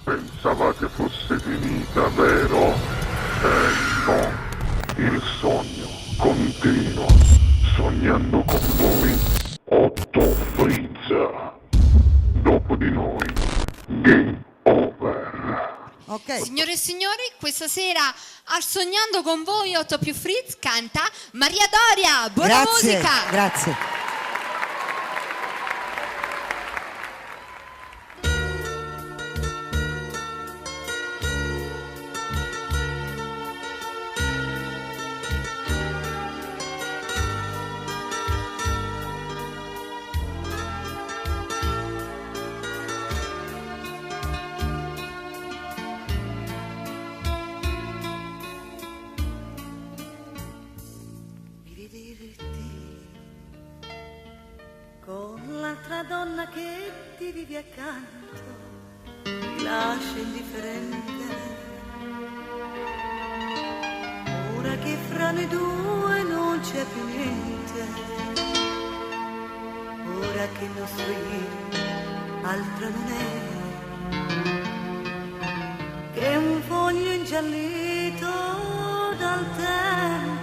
Pensavate fosse finita, vero? No. Il sogno continua. Sognando con voi, Otto Frizza. Dopo di noi, game over. Ok. Signore e signori, questa sera a Sognando con voi 8 più Fritz canta Maria Doria. Buona Grazie, musica! grazie. Con l'altra donna che ti vivi accanto, ti lascia indifferente. Ora che fra noi due non c'è più niente, ora che il nostro io altro non è che un foglio ingiallito dal tempo.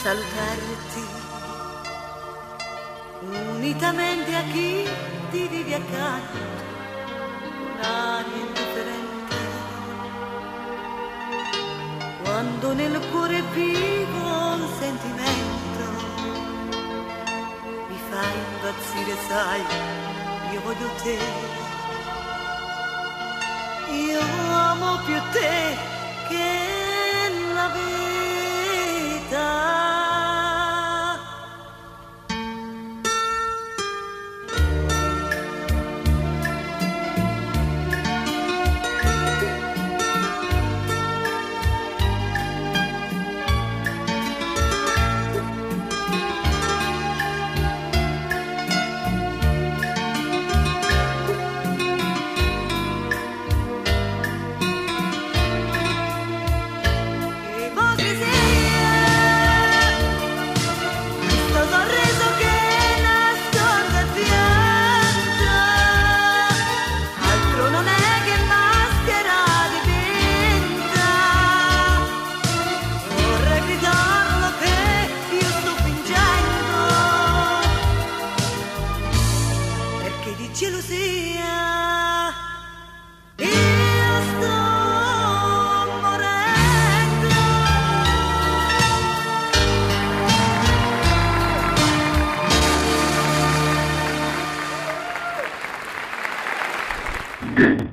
Salutarti unitamente a chi ti vivi accanto, un'aria indifferente, quando nel cuore vivo un sentimento mi fa impazzire, sai, io voglio te, io amo più te che la vita. Gelosia, io sto morendo. Game